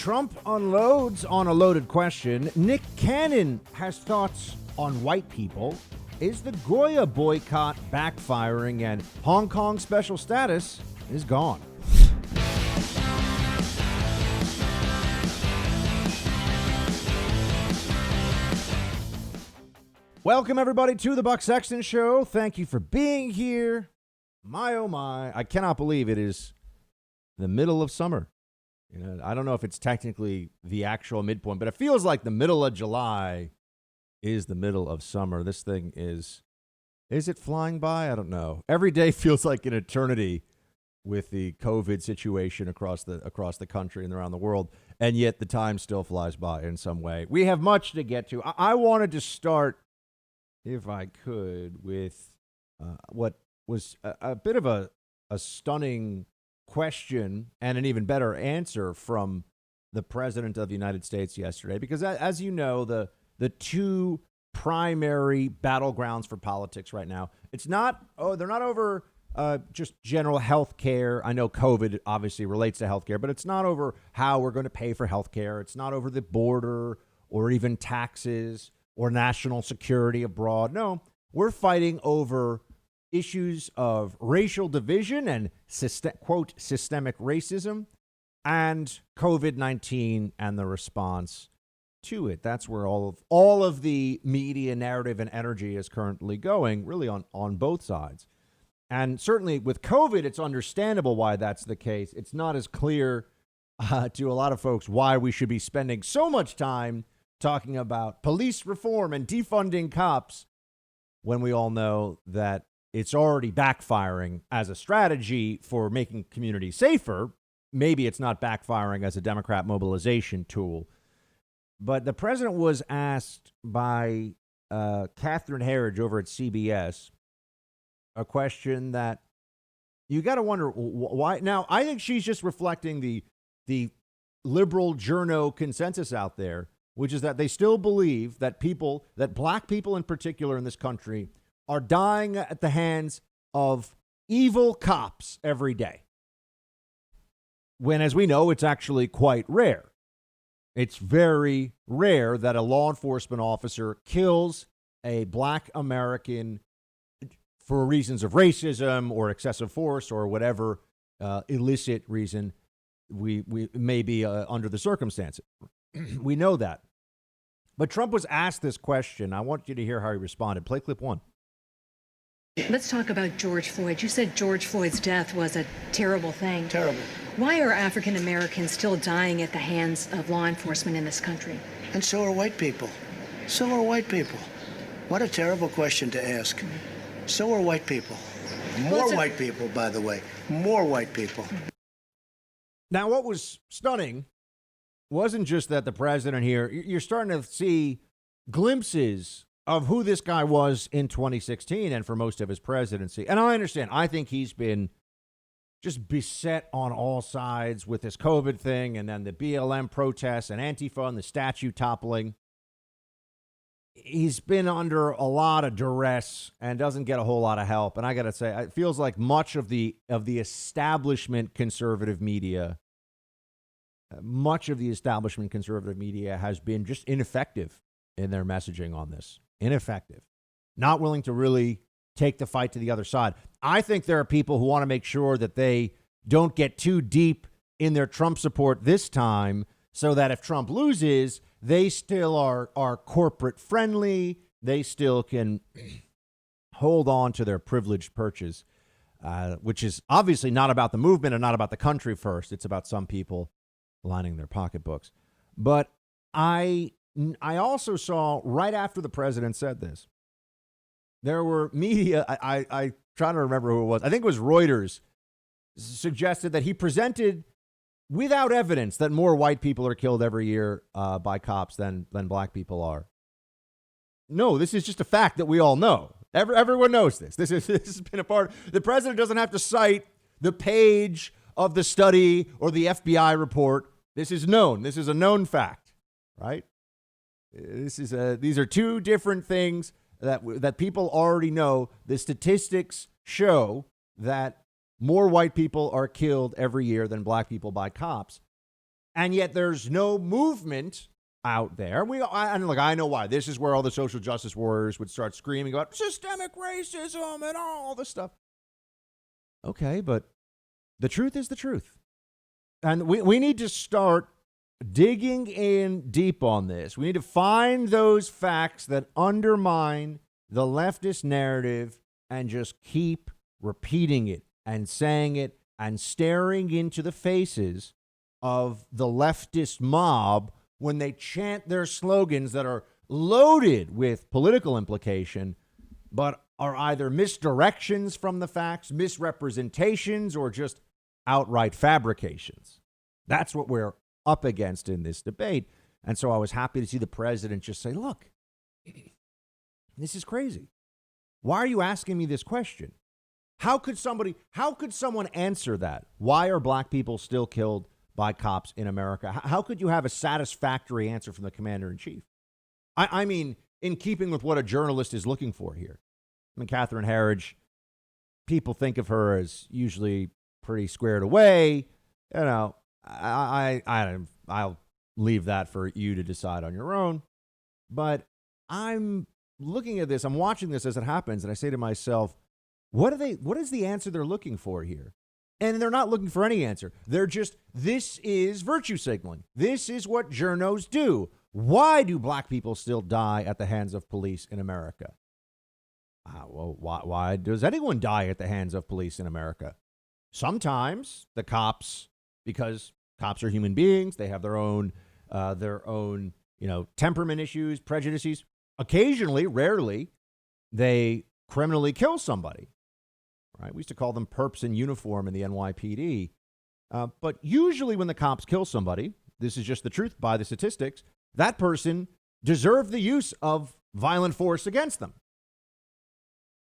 Trump unloads on a loaded question. Nick Cannon has thoughts on white people. Is the Goya boycott backfiring, and Hong Kong special status is gone? Welcome, everybody, to the Sexton Show. Thank you for being here. My, oh my, I cannot believe it is the middle of summer. You know, I don't know if it's technically the actual midpoint, but it feels like the middle of July is the middle of summer. This thing is it flying by? I don't know. Every day feels like an eternity with the COVID situation across the country and around the world, and yet the time still flies by in some way. We have much to get to. I wanted to start, if I could, with what was a bit of a stunning question and an even better answer from the President of the United States yesterday, because as you know, the two primary battlegrounds for politics right now, they're not over just general health care. I know COVID obviously relates to health care, but it's not over how we're going to pay for health care. It's not over the border or even taxes or national security abroad. No, we're fighting over issues of racial division and quote systemic racism and COVID-19 and the response to it. That's where all of the media narrative and energy is currently going, really on both sides. And certainly with COVID, it's understandable why that's the case. It's not as clear to a lot of folks why we should be spending so much time talking about police reform and defunding cops when we all know that it's already backfiring as a strategy for making communities safer. Maybe it's not backfiring as a Democrat mobilization tool. But the president was asked by Catherine Herridge over at CBS a question that you got to wonder why. Now, I think she's just reflecting the liberal journo consensus out there, which is that they still believe that black people in particular in this country are dying at the hands of evil cops every day. When, as we know, it's actually quite rare. It's very rare that a law enforcement officer kills a black American for reasons of racism or excessive force or whatever illicit reason we may be under the circumstances. We know that. But Trump was asked this question. I want you to hear how he responded. Play clip 1. Let's talk about George Floyd. You said George Floyd's death was a terrible thing. Terrible. Why are African Americans still dying at the hands of law enforcement in this country? And so are white people. So are white people. What a terrible question to ask. So are white people. More white people, by the way. More white people. Now, what was stunning wasn't just that the president here, you're starting to see glimpses of who this guy was in 2016 and for most of his presidency. And I understand. I think he's been just beset on all sides with this COVID thing and then the BLM protests and Antifa and the statue toppling. He's been under a lot of duress and doesn't get a whole lot of help. And I got to say, it feels like much of the establishment conservative media, has been just ineffective in their messaging on this. Ineffective. Not willing to really take the fight to the other side. I think there are people who want to make sure that they don't get too deep in their Trump support this time so that if Trump loses, they still are corporate friendly. They still can hold on to their privileged perches, which is obviously not about the movement and not about the country first. It's about some people lining their pocketbooks. But I also saw right after the president said this, there were media, I trying to remember who it was. I think it was Reuters, suggested that he presented without evidence that more white people are killed every year by cops than black people are. No, this is just a fact that we all know. Everyone knows this. This has been a part. The president doesn't have to cite the page of the study or the FBI report. This is known. This is a known fact, right? These are two different things that people already know. The statistics show that more white people are killed every year than black people by cops. And yet there's no movement out there. I know why. This is where all the social justice warriors would start screaming about systemic racism and all this stuff. Okay, but the truth is the truth. And we need to start digging in deep on this. We need to find those facts that undermine the leftist narrative and just keep repeating it and saying it and staring into the faces of the leftist mob when they chant their slogans that are loaded with political implication, but are either misdirections from the facts, misrepresentations, or just outright fabrications. That's what we're up against in this debate. And so I was happy to see the president just say, look, this is crazy. Why are you asking me this question? How could someone answer that? Why are black people still killed by cops in America? How could you have a satisfactory answer from the commander in chief? I mean, in keeping with what a journalist is looking for here. I mean, Catherine Herridge, people think of her as usually pretty squared away. You know, I'll leave that for you to decide on your own. But I'm looking at this, I'm watching this as it happens, and I say to myself, what is the answer they're looking for here? And they're not looking for any answer. They're just, this is virtue signaling. This is what journos do. Why do black people still die at the hands of police in America? Well, why does anyone die at the hands of police in America? Sometimes the cops, because cops are human beings, they have their own temperament issues, prejudices. Occasionally, rarely, they criminally kill somebody. Right? We used to call them perps in uniform in the NYPD. But usually when the cops kill somebody, this is just the truth by the statistics, that person deserved the use of violent force against them.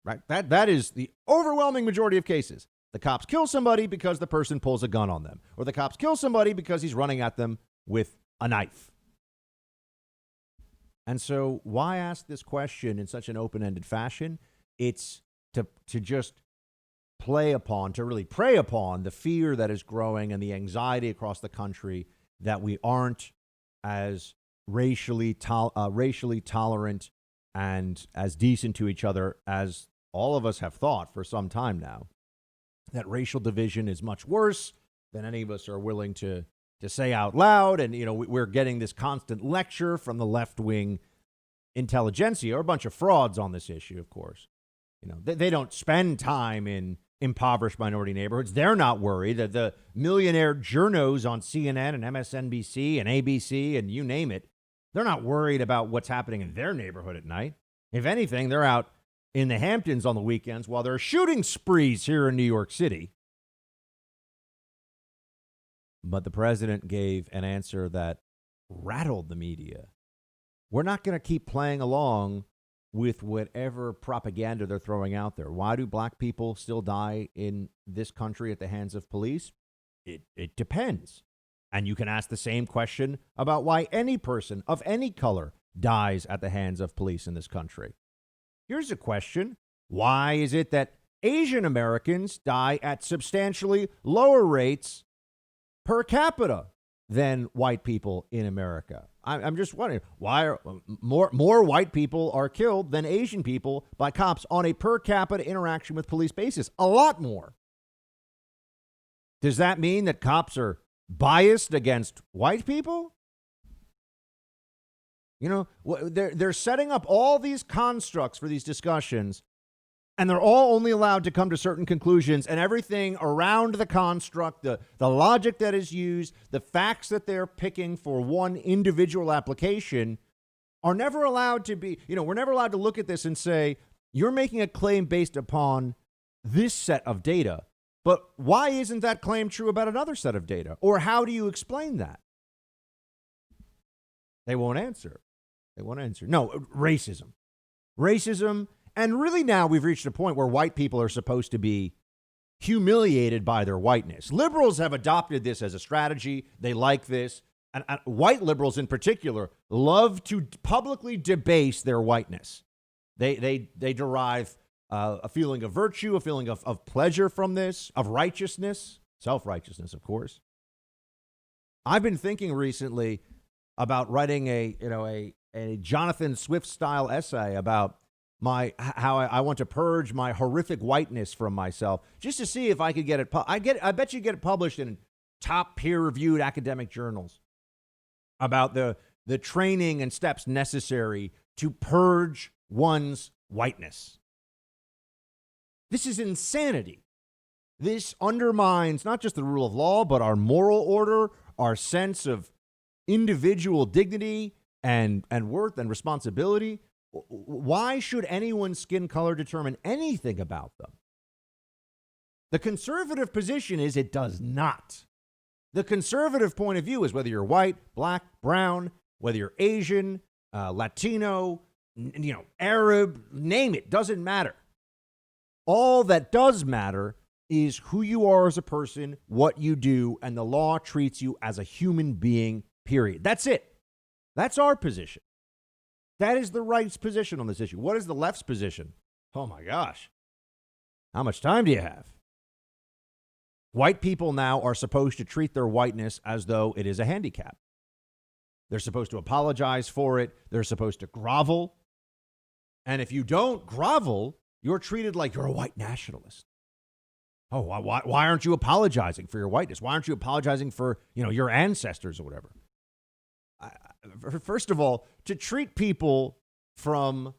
Right? That is the overwhelming majority of cases. The cops kill somebody because the person pulls a gun on them, or the cops kill somebody because he's running at them with a knife. And so why ask this question in such an open-ended fashion? It's to just really prey upon the fear that is growing and the anxiety across the country that we aren't as racially tolerant and as decent to each other as all of us have thought for some time now. That racial division is much worse than any of us are willing to say out loud. And, we're getting this constant lecture from the left-wing intelligentsia, or a bunch of frauds on this issue, of course. They don't spend time in impoverished minority neighborhoods. They're not worried. The millionaire journos on CNN and MSNBC and ABC and you name it, they're not worried about what's happening in their neighborhood at night. If anything, they're out in the Hamptons on the weekends while there are shooting sprees here in New York City. But the president gave an answer that rattled the media. We're not going to keep playing along with whatever propaganda they're throwing out there. Why do black people still die in this country at the hands of police? It depends. And you can ask the same question about why any person of any color dies at the hands of police in this country. Here's a question. Why is it that Asian Americans die at substantially lower rates per capita than white people in America? I'm just wondering, why are more white people are killed than Asian people by cops on a per capita interaction with police basis? A lot more. Does that mean that cops are biased against white people? They're setting up all these constructs for these discussions, and they're all only allowed to come to certain conclusions, and everything around the construct, the logic that is used, the facts that they're picking for one individual application are never allowed to be, we're never allowed to look at this and say, you're making a claim based upon this set of data, but why isn't that claim true about another set of data? Or how do you explain that? They won't answer. No, racism. And really now we've reached a point where white people are supposed to be humiliated by their whiteness. Liberals have adopted this as a strategy. They like this. And white liberals in particular love to publicly debase their whiteness. They derive a feeling of virtue, a feeling of pleasure from this, of righteousness, self-righteousness, of course. I've been thinking recently about writing a Jonathan Swift style essay about how I want to purge my horrific whiteness from myself, just to see if I could get it. I bet you get it published in top peer reviewed academic journals about the training and steps necessary to purge one's whiteness. This is insanity. This undermines not just the rule of law, but our moral order, our sense of individual dignity and worth and responsibility. Why should anyone's skin color determine anything about them? The conservative position is it does not. The conservative point of view is whether you're white, black, brown, whether you're Asian, Latino, Arab, name it, doesn't matter. All that does matter is who you are as a person, what you do, and the law treats you as a human being, period. That's it. That's our position. That is the right's position on this issue. What is the left's position? Oh my gosh. How much time do you have? White people now are supposed to treat their whiteness as though it is a handicap. They're supposed to apologize for it. They're supposed to grovel. And if you don't grovel, you're treated like you're a white nationalist. Oh, why aren't you apologizing for your whiteness? Why aren't you apologizing for, your ancestors or whatever? First of all, to treat people from,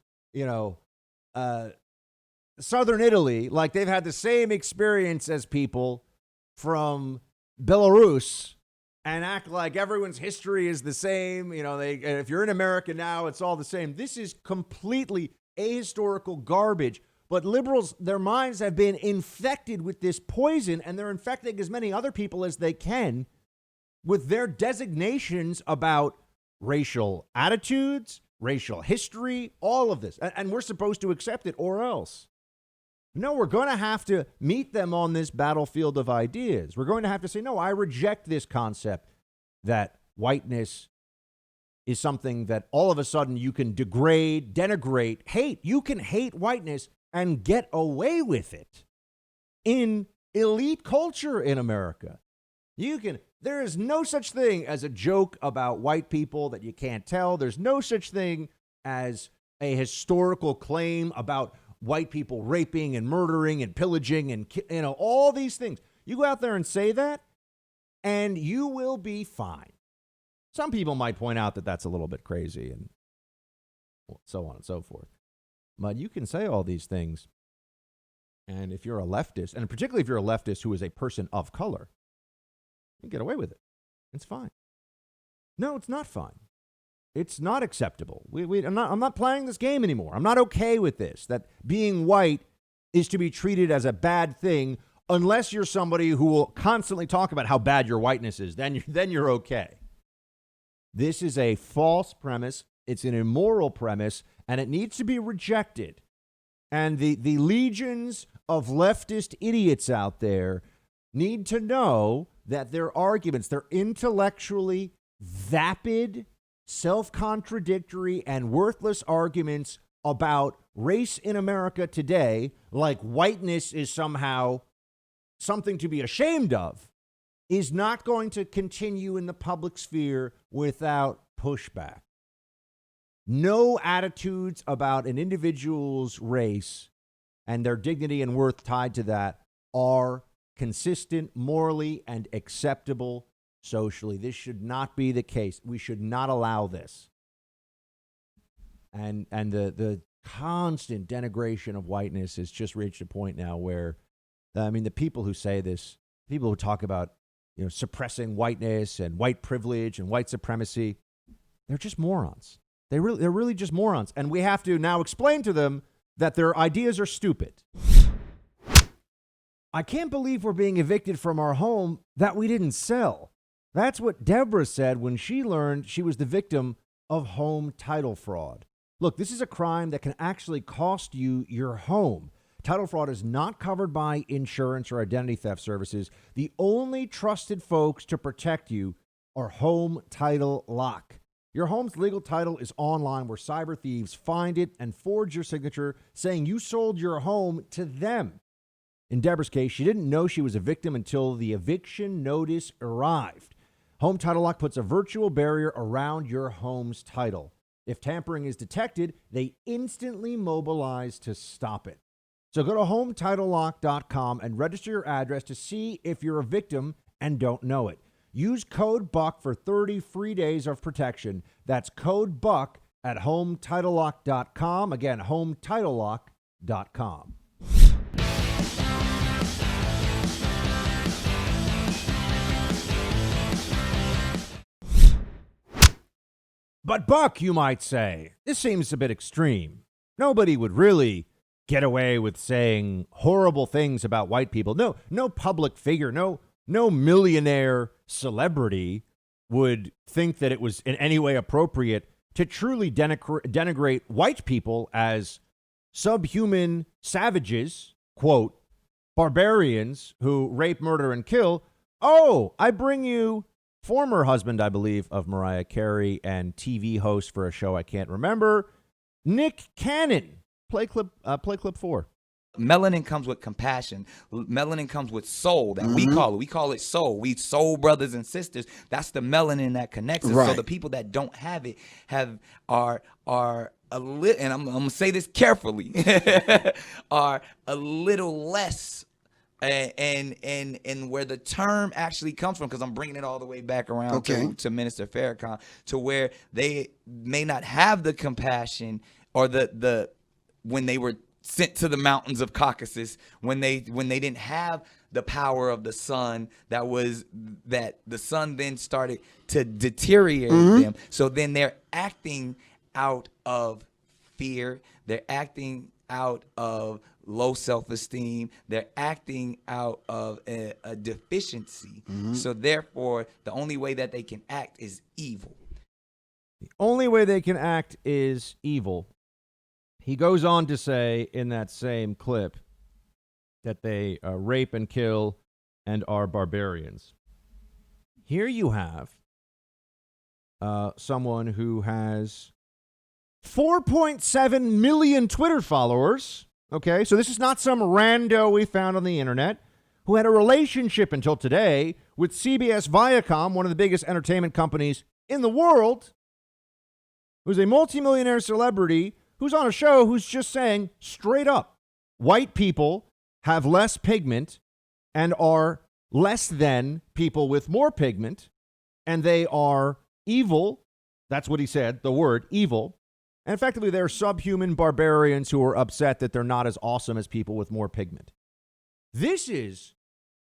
southern Italy like they've had the same experience as people from Belarus and act like everyone's history is the same. If you're in America now, it's all the same. This is completely ahistorical garbage. But liberals, their minds have been infected with this poison, and they're infecting as many other people as they can with their designations about racial attitudes, racial history, all of this. And we're supposed to accept it or else. No, we're going to have to meet them on this battlefield of ideas. We're going to have to say, no, I reject this concept that whiteness is something that all of a sudden you can degrade, denigrate, hate. You can hate whiteness and get away with it in elite culture in America. There is no such thing as a joke about white people that you can't tell. There's no such thing as a historical claim about white people raping and murdering and pillaging and, all these things. You go out there and say that, and you will be fine. Some people might point out that that's a little bit crazy and so on and so forth. But you can say all these things, and if you're a leftist, and particularly if you're a leftist who is a person of color, you get away with it. It's fine. No, it's not fine. It's not acceptable. I'm not playing this game anymore. I'm not okay with this, that being white is to be treated as a bad thing unless you're somebody who will constantly talk about how bad your whiteness is. Then you're okay. This is a false premise. It's an immoral premise, and it needs to be rejected. And the legions of leftist idiots out there need to know that their arguments, they're intellectually vapid, self-contradictory, and worthless arguments about race in America today, like whiteness is somehow something to be ashamed of, is not going to continue in the public sphere without pushback. No attitudes about an individual's race and their dignity and worth tied to that are consistent morally and acceptable socially. This should not be the case. We should not allow this. And the constant denigration of whiteness has just reached a point now where, the people who say this, people who talk about, suppressing whiteness and white privilege and white supremacy, they're just morons. They're really just morons. And we have to now explain to them that their ideas are stupid. I can't believe we're being evicted from our home that we didn't sell. That's what Deborah said when she learned she was the victim of home title fraud. Look, this is a crime that can actually cost you your home. Title fraud is not covered by insurance or identity theft services. The only trusted folks to protect you are Home Title Lock. Your home's legal title is online where cyber thieves find it and forge your signature saying you sold your home to them. In Deborah's case, she didn't know she was a victim until the eviction notice arrived. Home Title Lock puts a virtual barrier around your home's title. If tampering is detected, they instantly mobilize to stop it. So go to HomeTitleLock.com and register your address to see if you're a victim and don't know it. Use code BUCK for 30 free days of protection. That's code BUCK at HomeTitleLock.com. Again, HomeTitleLock.com. But Buck, you might say, this seems a bit extreme. Nobody would really get away with saying horrible things about white people. No public figure, no millionaire celebrity would think that it was in any way appropriate to truly denigrate white people as subhuman savages, quote, barbarians who rape, murder, and kill. Oh, I bring you former husband, I believe, of Mariah Carey and TV host for a show I can't remember, Nick Cannon. Play clip 4. Melanin comes with compassion. Melanin comes with soul that we call it. We call it soul. We soul brothers and sisters. That's the melanin that connects us. Right. So the people that don't have it are a little, and I'm gonna say this carefully, are a little less. And where the term actually comes from, because I'm bringing it all the way back around to Minister Farrakhan, to where they may not have the compassion or the when they were sent to the mountains of Caucasus, when they didn't have the power of the sun, that the sun then started to deteriorate them. So then they're acting out of fear. They're acting out of low self-esteem. They're acting out of a deficiency. So therefore, the only way that they can act is evil. The only way they can act is evil. He goes on to say in that same clip that they rape and kill and are barbarians. Here you have someone who has 4.7 million Twitter followers. Okay, so this is not some rando we found on the internet who had a relationship until today with CBS Viacom, one of the biggest entertainment companies in the world, who's a multimillionaire celebrity who's on a show who's just saying straight up, white people have less pigment and are less than people with more pigment, and they are evil. That's what he said, the word evil. And effectively, they're subhuman barbarians who are upset that they're not as awesome as people with more pigment. This is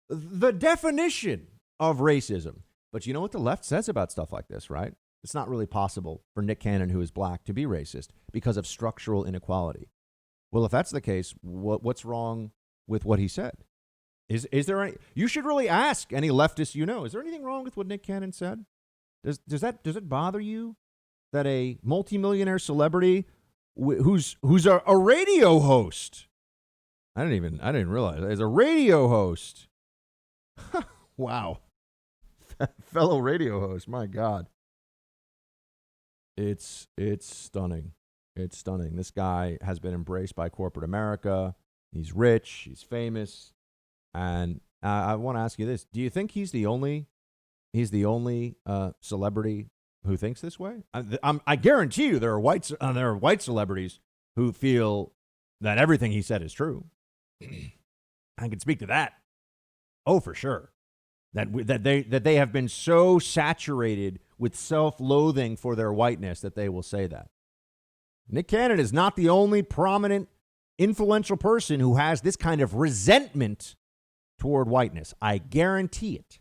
the definition of racism. But you know what the left says about stuff like this, right? It's not really possible for Nick Cannon, who is black, to be racist because of structural inequality. Well, if that's the case, what's wrong with what he said? Is there any? You should really ask any leftist you know. Is there anything wrong with what Nick Cannon said? Does it bother you that a multimillionaire celebrity who's a radio host? I didn't realize is a radio host. Wow, fellow radio host. My God. It's stunning. It's stunning. This guy has been embraced by corporate America. He's rich. He's famous. And I want to ask you this: do you think he's the only celebrity who thinks this way? I guarantee you there are white celebrities who feel that everything he said is true. I can speak to that. Oh, for sure. That they have been so saturated with self-loathing for their whiteness that they will say that. Nick Cannon is not the only prominent, influential person who has this kind of resentment toward whiteness. I guarantee it.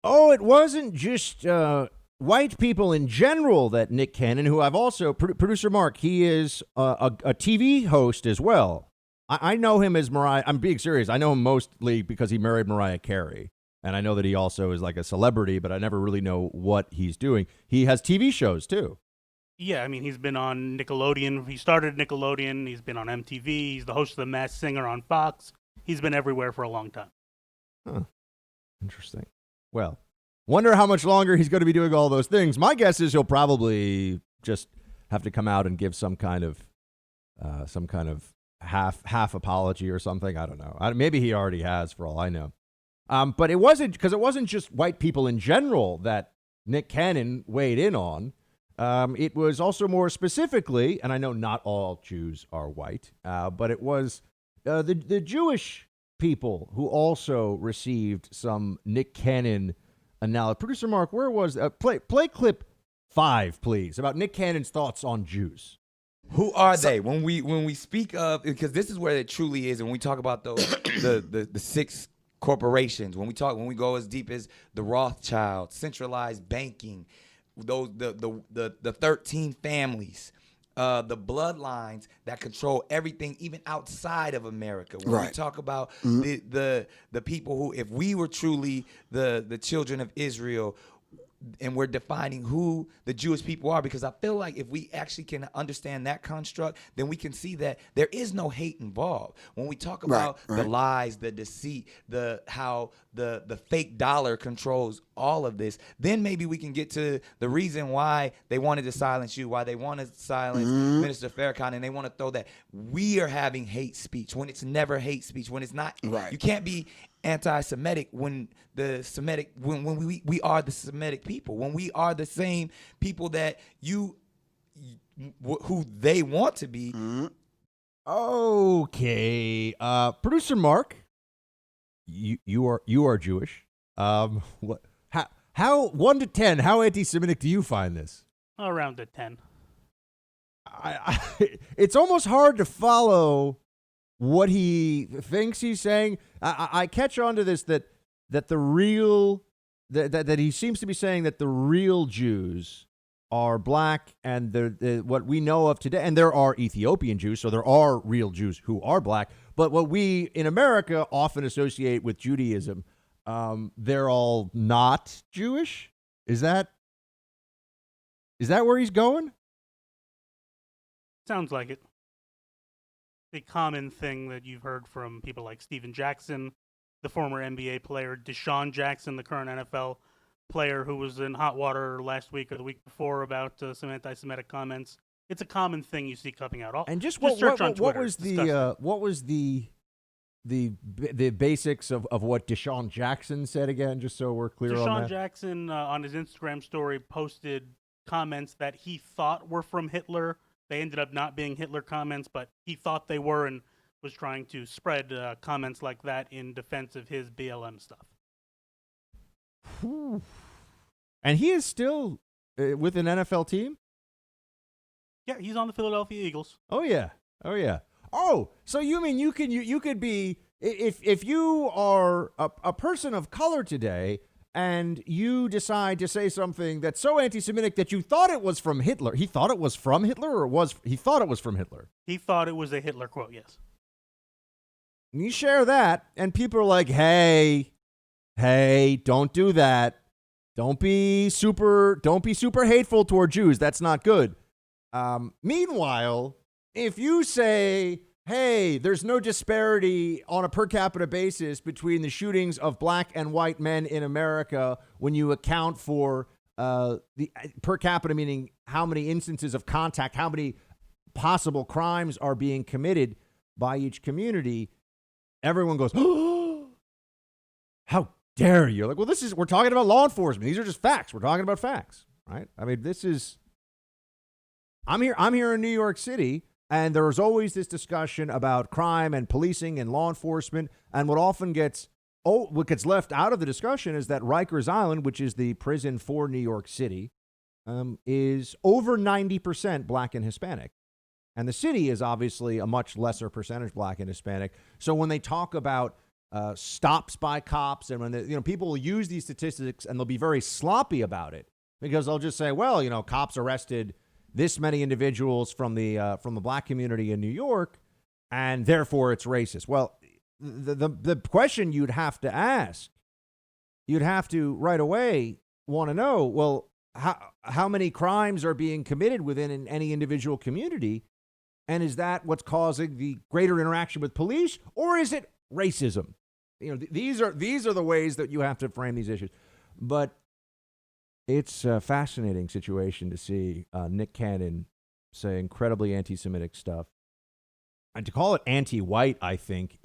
Oh, it wasn't just white people in general that Nick Cannon, who I've also, producer Mark, he is a TV host as well. I know him as Mariah. I'm being serious. I know him mostly because he married Mariah Carey. And I know that he also is like a celebrity, but I never really know what he's doing. He has TV shows too. Yeah, I mean, he's been on Nickelodeon. He started Nickelodeon. He's been on MTV. He's the host of The Masked Singer on Fox. He's been everywhere for a long time. Huh. Interesting. Well, wonder how much longer he's going to be doing all those things. My guess is he'll probably just have to come out and give some kind of some kind of half apology or something. I don't know. Maybe he already has, for all I know. But it wasn't just white people in general that Nick Cannon weighed in on. It was also more specifically, and I know not all Jews are white, but it was the Jewish people who also received some Nick Cannon analysis. Producer Mark, where was play clip 5, please, about Nick Cannon's thoughts on Jews. Who are they? When we speak of, because this is where it truly is, and when we talk about those the 6 corporations, when we go as deep as the Rothschild, centralized banking, those the 13 families, the bloodlines that control everything, even outside of America. When we talk about the people who, if we were truly the children of Israel, and we're defining who the Jewish people are, because I feel like if we actually can understand that construct, then we can see that there is no hate involved. When we talk about the lies, the deceit, how the fake dollar controls all of this, then maybe we can get to the reason why they wanted to silence you, why they wanted to silence Minister Farrakhan, and they want to throw that we are having hate speech when it's never hate speech, when it's not. You can't be anti-Semitic when we are the Semitic people, when we are the same people that who they want to be. Okay, producer Mark, you are Jewish. What? How 1 to 10? How anti-Semitic do you find this? Around a 10. It's almost hard to follow what he thinks he's saying. I catch on to this that he seems to be saying that the real Jews are black, and what we know of today, and there are Ethiopian Jews, so there are real Jews who are black, but what we in America often associate with Judaism, they're all not Jewish. Is that where he's going? Sounds like it. The common thing that you've heard from people like Steven Jackson, the former NBA player, Deshaun Jackson, the current NFL player who was in hot water last week or the week before about some anti-Semitic comments. It's a common thing you see coming out. And just search on Twitter. What was the basics of what Deshaun Jackson said again, just so we're clear on that? Deshaun Jackson on his Instagram story posted comments that he thought were from Hitler. They ended up not being Hitler comments, but he thought they were, and was trying to spread comments like that in defense of his BLM stuff. And he is still with an NFL team? Yeah, he's on the Philadelphia Eagles. Oh yeah. Oh, so you mean you could be, if you are a person of color today, and you decide to say something that's so anti-Semitic that you thought it was from Hitler. He thought it was from Hitler, or he thought it was from Hitler? He thought it was a Hitler quote, yes. And you share that, and people are like, hey, don't do that. Don't be super hateful toward Jews. That's not good. Meanwhile, if you say, hey, there's no disparity on a per capita basis between the shootings of black and white men in America when you account for the per capita, meaning how many instances of contact, how many possible crimes are being committed by each community, everyone goes, oh, how dare you? Like, well, we're talking about law enforcement. These are just facts. We're talking about facts, right? I mean, I'm here in New York City, and there's always this discussion about crime and policing and law enforcement. And what gets left out of the discussion is that Rikers Island, which is the prison for New York City, is over 90% black and Hispanic. And the city is obviously a much lesser percentage black and Hispanic. So when they talk about stops by cops, and when people will use these statistics, and they'll be very sloppy about it, because they'll just say, well, cops arrested this many individuals from the black community in New York, and therefore it's racist. Well, the question you'd have to ask, you'd have to right away want to know, well, how many crimes are being committed within any individual community, and is that what's causing the greater interaction with police, or is it racism? These are the ways that you have to frame these issues. But it's a fascinating situation to see Nick Cannon say incredibly anti-Semitic stuff And to call it anti-white, I think,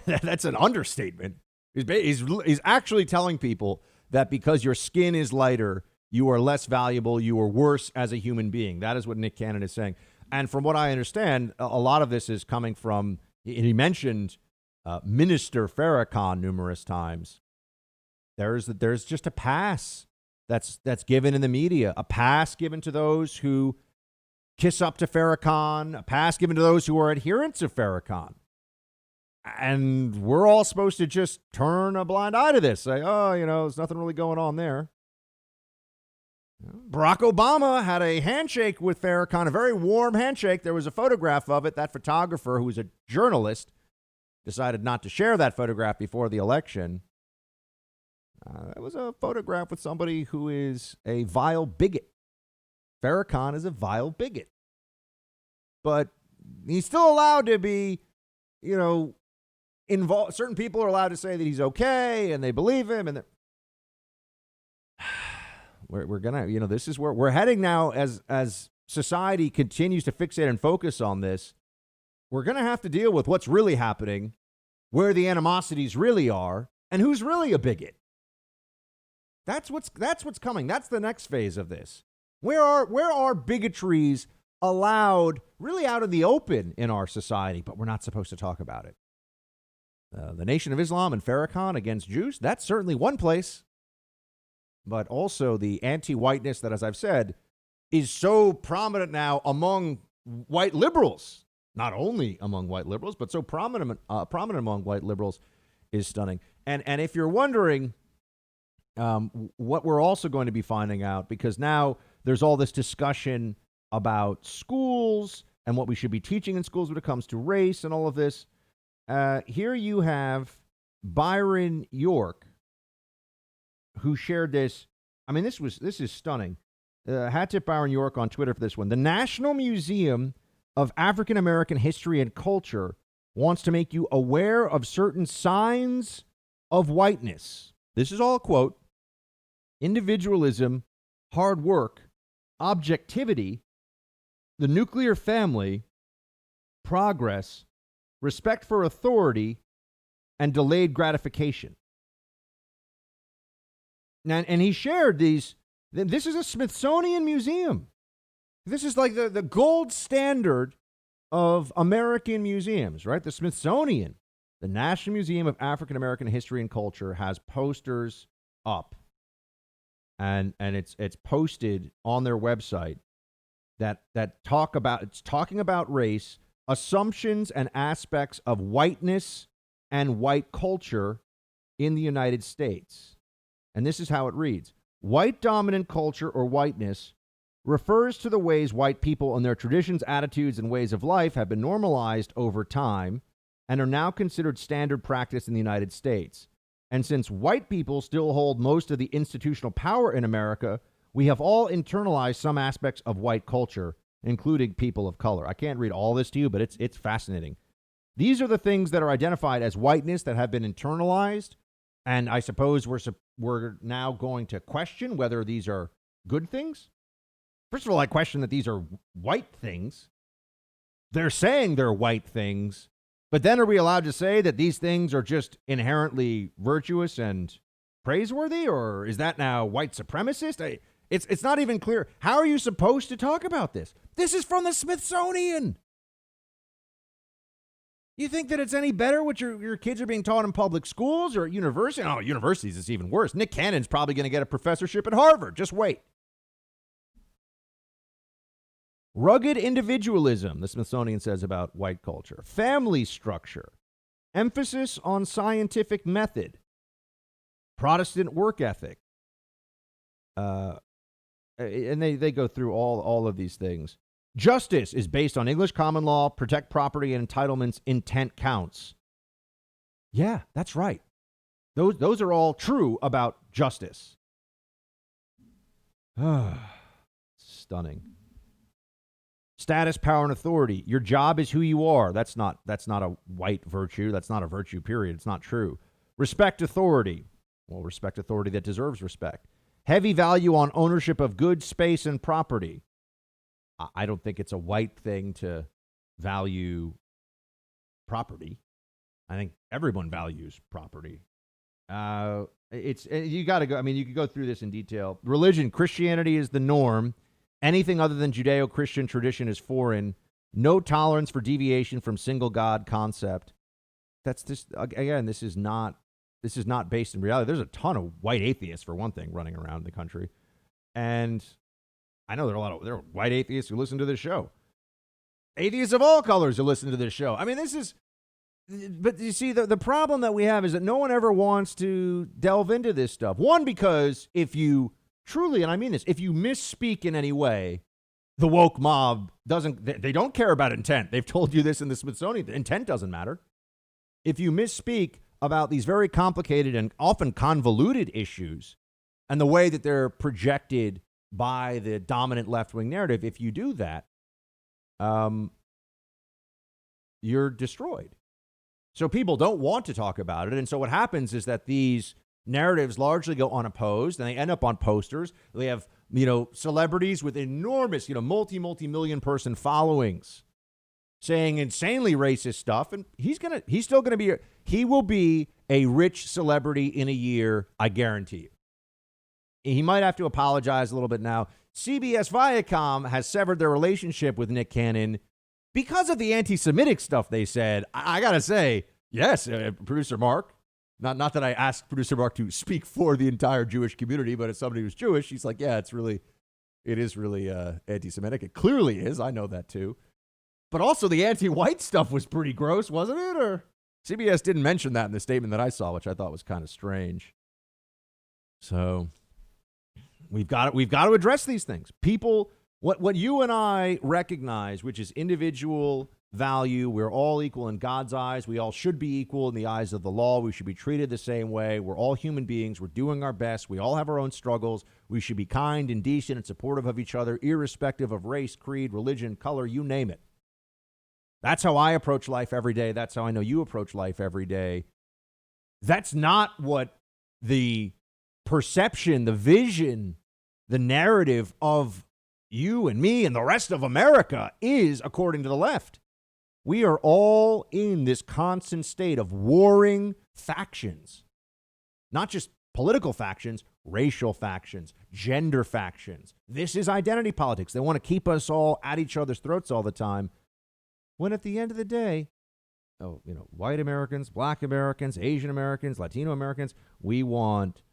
that's an understatement. He's actually telling people that because your skin is lighter, you are less valuable, you are worse as a human being. That is what Nick Cannon is saying. And from what I understand, a lot of this is coming from, he mentioned Minister Farrakhan numerous times. There's just a pass that's given in the media, a pass given to those who kiss up to Farrakhan, a pass given to those who are adherents of Farrakhan. And we're all supposed to just turn a blind eye to this, say, oh, there's nothing really going on there. Barack Obama had a handshake with Farrakhan, a very warm handshake. There was a photograph of it. That photographer, who was a journalist, decided not to share that photograph before the election. It was a photograph with somebody who is a vile bigot. Farrakhan is a vile bigot. But he's still allowed to be, involved. Certain people are allowed to say that he's okay and they believe him. And we're going to, this is where we're heading now as society continues to fixate and focus on this. We're going to have to deal with what's really happening, where the animosities really are, and who's really a bigot. That's what's coming. That's the next phase of this. Where are bigotries allowed really out in the open in our society, but we're not supposed to talk about it? The Nation of Islam and Farrakhan against Jews, that's certainly one place. But also the anti-whiteness that, as I've said, is so prominent now among white liberals. Not only among white liberals, but so prominent among white liberals is stunning. And if you're wondering what we're also going to be finding out, because now there's all this discussion about schools and what we should be teaching in schools when it comes to race and all of this. Here you have Byron York, who shared this. I mean, this is stunning. Hat tip Byron York on Twitter for this one. The National Museum of African American History and Culture wants to make you aware of certain signs of whiteness. This is all a quote. Individualism, hard work, objectivity, the nuclear family, progress, respect for authority, and delayed gratification. And he shared these. This is a Smithsonian museum. This is like the gold standard of American museums, right? The Smithsonian, the National Museum of African American History and Culture, has posters up. And it's posted on their website that talking about race, assumptions and aspects of whiteness and white culture in the United States. And this is how it reads. White dominant culture or whiteness refers to the ways white people and their traditions, attitudes, and ways of life have been normalized over time and are now considered standard practice in the United States. And since white people still hold most of the institutional power in America, we have all internalized some aspects of white culture, including people of color. I can't read all this to you, but it's fascinating. These are the things that are identified as whiteness that have been internalized, and I suppose we're now going to question whether these are good things. First of all, I question that these are white things. They're saying they're white things, but then are we allowed to say that these things are just inherently virtuous and praiseworthy, or is that now white supremacist? It's not even clear. How are you supposed to talk about this? This is from the Smithsonian. You think that it's any better what your kids are being taught in public schools or at university? Oh, universities is even worse. Nick Cannon's probably going to get a professorship at Harvard. Just wait. Rugged individualism, the Smithsonian says about white culture. Family structure. Emphasis on scientific method. Protestant work ethic. And they go through all of these things. Justice is based on English common law, protect property and entitlements, intent counts. Yeah, that's right. Those are all true about justice. Stunning. Status, power, and authority. Your job is who you are. That's not a white virtue. That's not a virtue, period. It's not true. Respect authority. Well, respect authority that deserves respect. Heavy value on ownership of goods, space, and property. I don't think it's a white thing to value property. I think everyone values property. You got to go. I mean, you could go through this in detail. Religion, Christianity is the norm. Anything other than Judeo-Christian tradition is foreign. No tolerance for deviation from single God concept. That's just, again, this is not based in reality. There's a ton of white atheists, for one thing, running around the country. And I know there are white atheists who listen to this show. Atheists of all colors who listen to this show. I mean, but you see, the problem that we have is that no one ever wants to delve into this stuff. One, because if you truly, and I mean this, if you misspeak in any way, the woke mob they don't care about intent. They've told you this in the Smithsonian. Intent doesn't matter. If you misspeak about these very complicated and often convoluted issues and the way that they're projected by the dominant left-wing narrative, if you do that, you're destroyed. So people don't want to talk about it. And so what happens is that these narratives largely go unopposed and they end up on posters. They have, celebrities with enormous, multi-million person followings saying insanely racist stuff. And he will be a rich celebrity in a year, I guarantee you. He might have to apologize a little bit now. CBS Viacom has severed their relationship with Nick Cannon because of the anti-Semitic stuff they said. I got to say, yes, producer Mark, not that I asked producer Mark to speak for the entire Jewish community, but as somebody who's Jewish, he's like, yeah, it is really anti-Semitic. It clearly is. I know that too. But also the anti-white stuff was pretty gross, wasn't it? Or CBS didn't mention that in the statement that I saw, which I thought was kind of strange. So we've got to address these things. People, what you and I recognize, which is individual value, we're all equal in God's eyes. We all should be equal in the eyes of the law. We should be treated the same way. We're all human beings. We're doing our best. We all have our own struggles. We should be kind and decent and supportive of each other, irrespective of race, creed, religion, color, you name it. That's how I approach life every day. That's how I know you approach life every day. That's not what the perception, the vision, the narrative of you and me and the rest of America is, according to the left. We are all in this constant state of warring factions, not just political factions, racial factions, gender factions. This is identity politics. They want to keep us all at each other's throats all the time. When at the end of the day, white Americans, black Americans, Asian Americans, Latino Americans, we want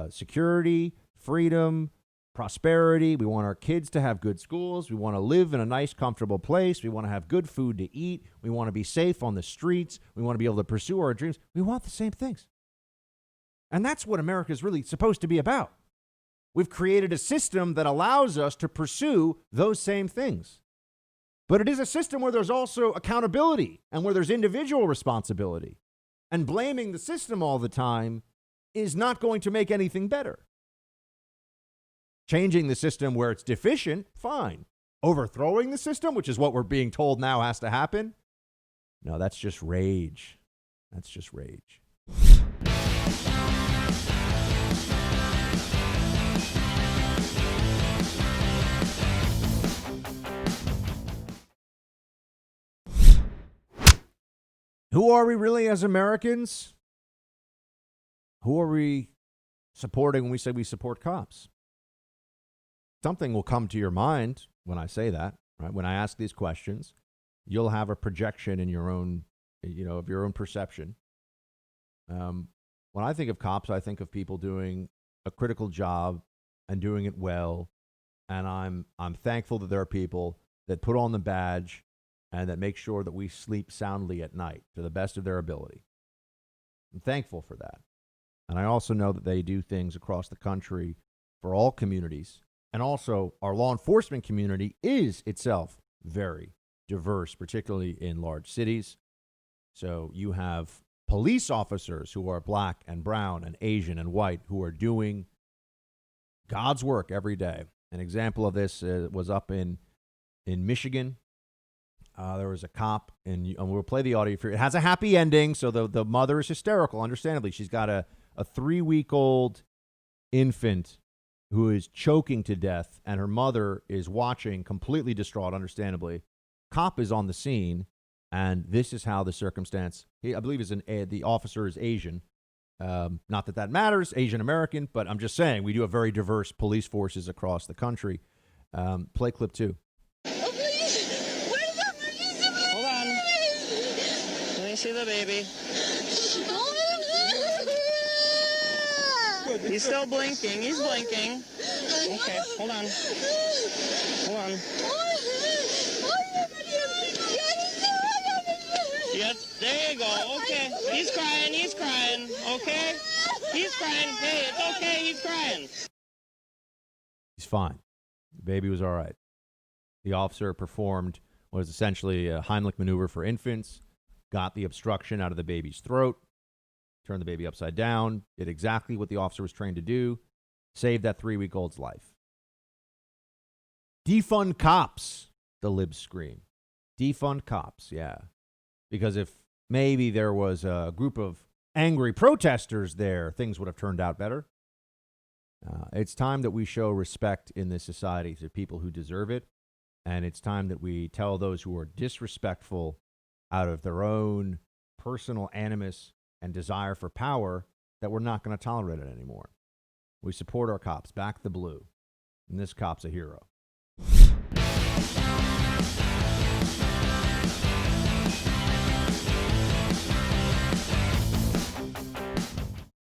security, freedom, prosperity. We want our kids to have good schools. We want to live in a nice, comfortable place. We want to have good food to eat. We want to be safe on the streets. We want to be able to pursue our dreams. We want the same things. And that's what America is really supposed to be about. We've created a system that allows us to pursue those same things. But it is a system where there's also accountability and where there's individual responsibility. And blaming the system all the time is not going to make anything better. Changing the system where it's deficient, fine. Overthrowing the system, which is what we're being told now has to happen, no, that's just rage. That's just rage. Who are we really as Americans? Who are we supporting when we say we support cops? Something will come to your mind when I say that, right? When I ask these questions, you'll have a projection in your own, of your own perception. When I think of cops, I think of people doing a critical job and doing it well. And I'm thankful that there are people that put on the badge and that make sure that we sleep soundly at night to the best of their ability. I'm thankful for that. And I also know that they do things across the country for all communities. And also, our law enforcement community is itself very diverse, particularly in large cities. So you have police officers who are black and brown and Asian and white who are doing God's work every day. An example of this was up in Michigan. There was a cop, and we'll play the audio for you. It has a happy ending, so the mother is hysterical, understandably. She's got a 3-week-old infant who is choking to death, and her mother is watching, completely distraught, understandably. Cop is on the scene, and this is how the circumstance. I believe the officer is Asian. Not that matters, Asian American, but I'm just saying we do have very diverse police forces across the country. Play clip 2. Hold on. Let me see the baby. He's still blinking. He's blinking. Okay, hold on. Hold on. Yep, there you go. Okay. He's crying. He's crying. Okay? He's crying. Hey, it's okay. He's crying. He's fine. The baby was all right. The officer performed what is essentially a Heimlich maneuver for infants, got the obstruction out of the baby's throat, turned the baby upside down, did exactly what the officer was trained to do, saved that 3-week-old's life. Defund cops, the libs scream. Defund cops, yeah. Because if maybe there was a group of angry protesters there, things would have turned out better. It's time that we show respect in this society to people who deserve it. And it's time that we tell those who are disrespectful out of their own personal animus and desire for power that we're not going to tolerate it anymore. We support our cops. Back the blue. And this cop's a hero.